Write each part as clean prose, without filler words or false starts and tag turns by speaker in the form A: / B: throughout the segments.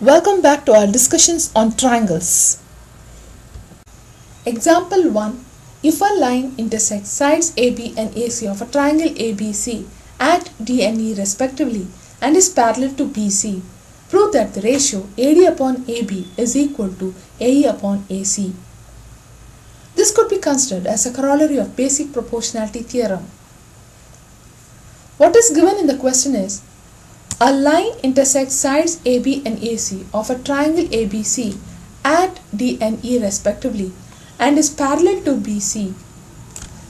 A: Welcome back to our discussions on triangles. Example 1. If a line intersects sides AB and AC of a triangle ABC at D and E respectively and is parallel to BC, prove that the ratio AD upon AB is equal to AE upon AC. This could be considered as a corollary of basic proportionality theorem. What is given in the question is, a line intersects sides AB and AC of a triangle ABC at D and E respectively and is parallel to BC.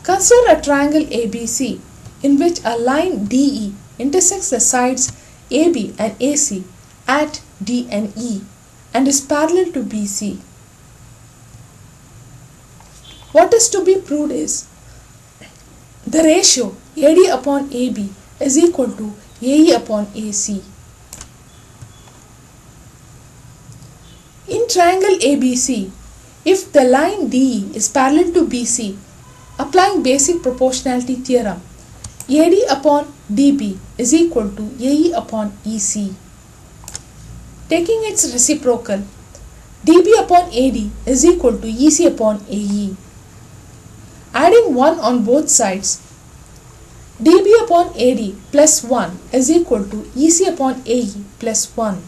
A: Consider a triangle ABC in which a line DE intersects the sides AB and AC at D and E and is parallel to BC. What is to be proved is, the ratio AD upon AB is equal to AE upon AC. In triangle ABC, if the line DE is parallel to BC, applying basic proportionality theorem, AD upon DB is equal to AE upon EC. Taking its reciprocal, DB upon AD is equal to EC upon AE. Adding 1 on both sides, dB upon AD plus 1 is equal to EC upon AE plus 1.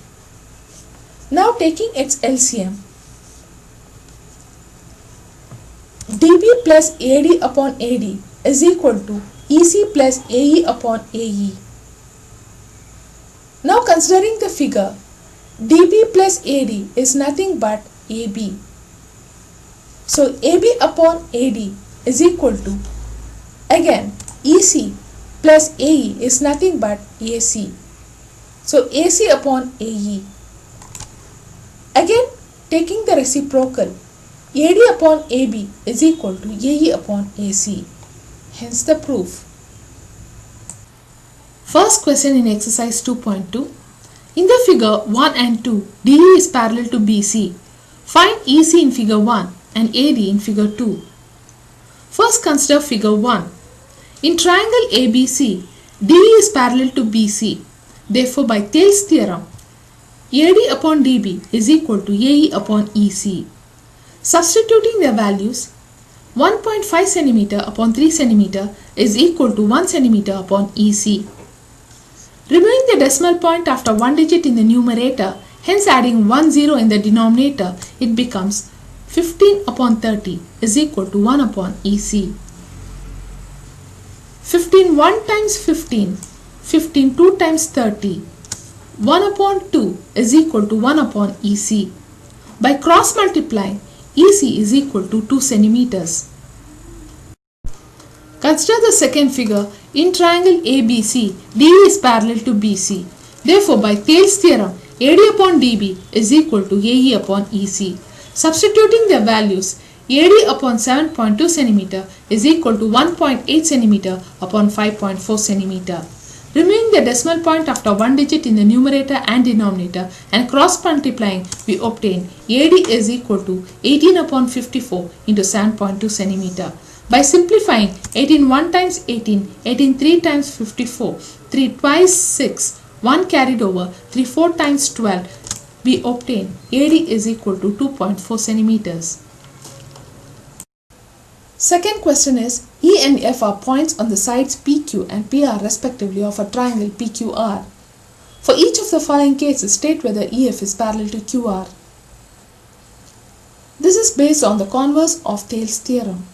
A: Now taking its LCM, dB plus AD upon AD is equal to EC plus AE upon AE. Now considering the figure, dB plus AD is nothing but AB. So AB upon AD is equal to, again, EC plus AE is nothing but AC. So AC upon AE. Again taking the reciprocal, AD upon AB is equal to AE upon AC. Hence the proof. First question in exercise 2.2. In the figure 1 and 2, DE is parallel to BC. Find EC in figure 1 and AD in figure 2. First consider figure 1. In triangle ABC, DE is parallel to BC. Therefore, by Thales theorem, AD upon DB is equal to AE upon EC. Substituting their values, 1.5 cm upon 3 cm is equal to 1 cm upon EC. Removing the decimal point after one digit in the numerator, hence adding 1 0 in the denominator, it becomes 15 upon 30 is equal to 1 upon EC. 15 1 times 15, 15 2 times 30, 1 upon 2 is equal to 1 upon EC. By cross multiplying, EC is equal to 2 centimeters. Consider the second figure. In triangle ABC, DE is parallel to BC. Therefore, by Thales theorem, AD upon DB is equal to AE upon EC. Substituting their values, AD upon 7.2 cm is equal to 1.8 cm upon 5.4 cm. Removing the decimal point after one digit in the numerator and denominator and cross multiplying, we obtain AD is equal to 18 upon 54 into 7.2 cm. By simplifying, 18 1 times 18, 18 3 times 54, 3 twice 6, 1 carried over, 3 4 times 12, we obtain AD is equal to 2.4 centimeters. Second question is, E and F are points on the sides PQ and PR respectively of a triangle PQR. For each of the following cases, state whether EF is parallel to QR. This is based on the converse of Thales theorem.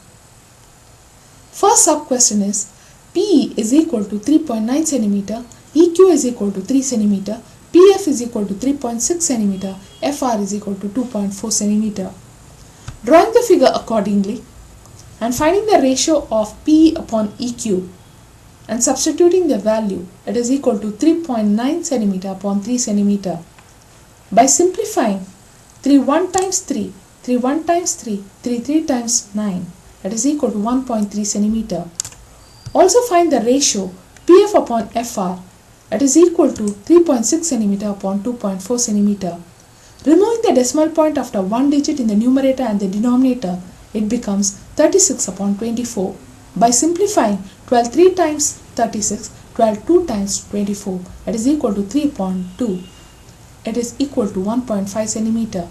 A: First sub question is, PE is equal to 3.9 cm, EQ is equal to 3 cm, PF is equal to 3.6 cm, FR is equal to 2.4 cm. Drawing the figure accordingly and finding the ratio of PE upon EQ and substituting the value, it is equal to 3.9 cm upon 3 cm. By simplifying, 3 1 times 3, 3 1 times 3, 3 3 times 9, that is equal to 1.3 cm. Also find the ratio PF upon FR, that is equal to 3.6 cm upon 2.4 cm. Removing the decimal point after one digit in the numerator and the denominator, it becomes 36 upon 24. By simplifying, 12 3 times 36, 12 2 times 24, that is equal to 3.2. it is equal to 1.5 centimeter.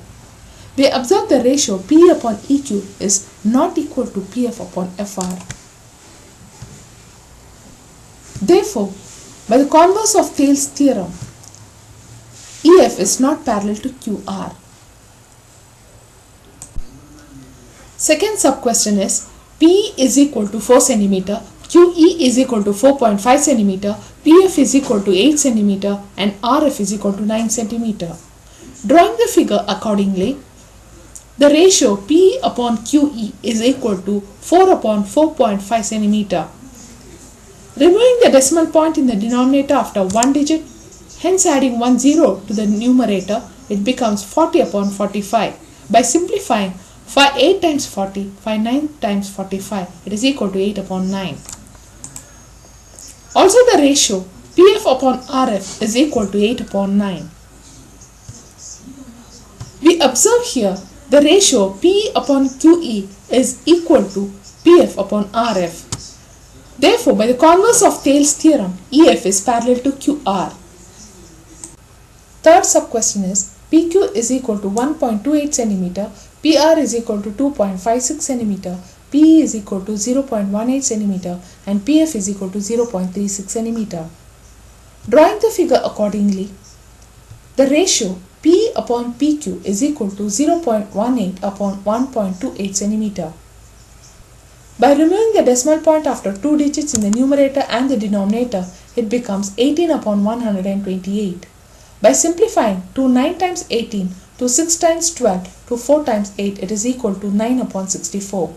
A: We observe the ratio P upon EQ is not equal to PF upon FR. Therefore, by the converse of Thales' theorem, EF is not parallel to QR. Second sub-question is P is equal to 4 cm, QE is equal to 4.5 cm, PF is equal to 8 cm and RF is equal to 9 cm. Drawing the figure accordingly, the ratio P upon QE is equal to 4 upon 4.5 cm. Removing the decimal point in the denominator after one digit, hence adding 1 0 to the numerator, it becomes 40 upon 45. By simplifying, 5 8 times 40, 5 9 times 45, it is equal to 8 upon 9. Also the ratio PF upon RF is equal to 8 upon 9. We observe here the ratio P upon QE is equal to PF upon RF. Therefore, by the converse of Thales' theorem, EF is parallel to QR. Third sub-question is PQ is equal to 1.28 cm, PR is equal to 2.56 cm, PE is equal to 0.18 cm and PF is equal to 0.36 cm. Drawing the figure accordingly, the ratio P upon PQ is equal to 0.18 upon 1.28 cm. By removing the decimal point after two digits in the numerator and the denominator, it becomes 18 upon 128. By simplifying, to 9 times 18, to 6 times 12, to 4 times 8, it is equal to 9 upon 64.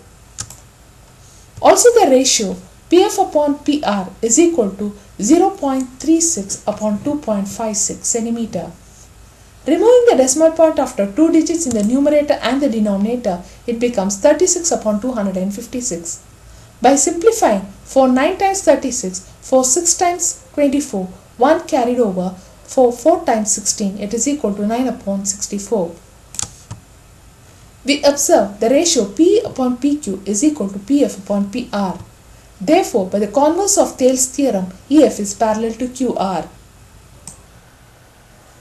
A: Also the ratio PF upon PR is equal to 0.36 upon 2.56 cm. Removing the decimal point after two digits in the numerator and the denominator, it becomes 36 upon 256. By simplifying, for 9 times 36, for 6 times 24, 1 carried over, for 4 times 16, it is equal to 9 upon 64. We observe the ratio P upon PQ is equal to PF upon PR. Therefore, by the converse of Thales' theorem, EF is parallel to QR.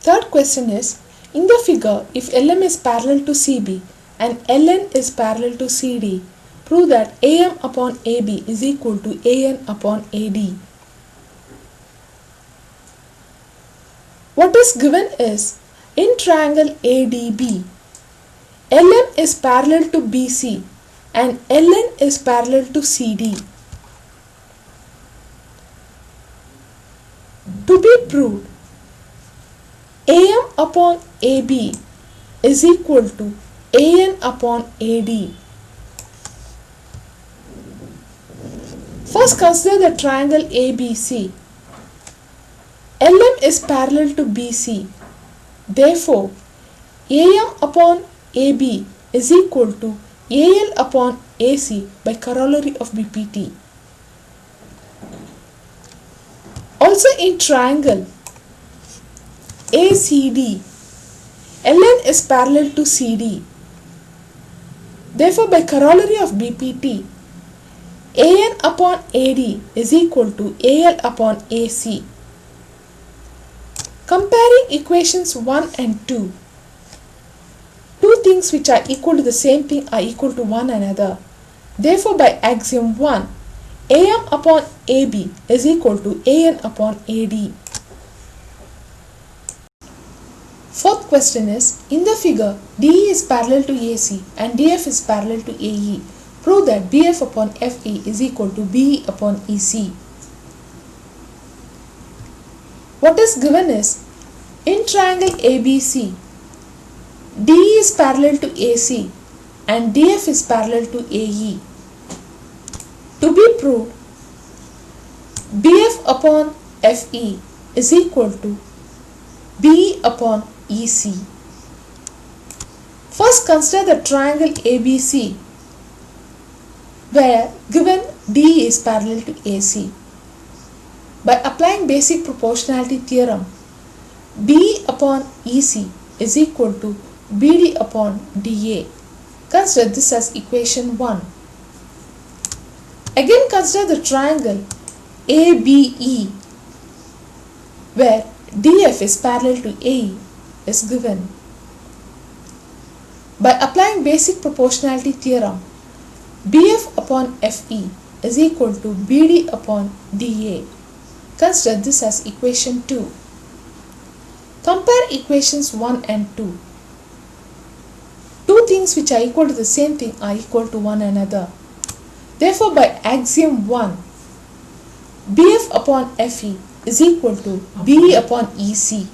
A: Third question is, in the figure, if LM is parallel to CB and LN is parallel to CD, prove that AM upon AB is equal to AN upon AD. What is given is, in triangle ADB, LM is parallel to BC and LN is parallel to CD. To be proved, AM upon AB is equal to AN upon AD. First consider the triangle ABC. LM is parallel to BC. Therefore, AM upon AB is equal to AL upon AC by corollary of BPT. Also in triangle ACD, LN is parallel to CD. Therefore, by corollary of BPT, AN upon AD is equal to AL upon AC. Comparing equations 1 and 2, two things which are equal to the same thing are equal to one another. Therefore, by axiom 1, AM upon AB is equal to AN upon AD. Fourth question is, in the figure, DE is parallel to AC and DF is parallel to AE. Prove that BF upon FE is equal to BE upon EC. What is given is, in triangle ABC, DE is parallel to AC and DF is parallel to AE. To be proved, BF upon FE is equal to BE upon EC. First consider the triangle ABC where given DE is parallel to AC. By applying basic proportionality theorem, BE upon EC is equal to BD upon DA. Consider this as equation 1. Again consider the triangle ABE where DF is parallel to AE is given. By applying basic proportionality theorem, BF upon FE is equal to BD upon DA. Consider this as equation 2. Compare equations 1 and 2. Two things which are equal to the same thing are equal to one another. Therefore, by axiom 1, BF upon FE is equal to BE upon EC.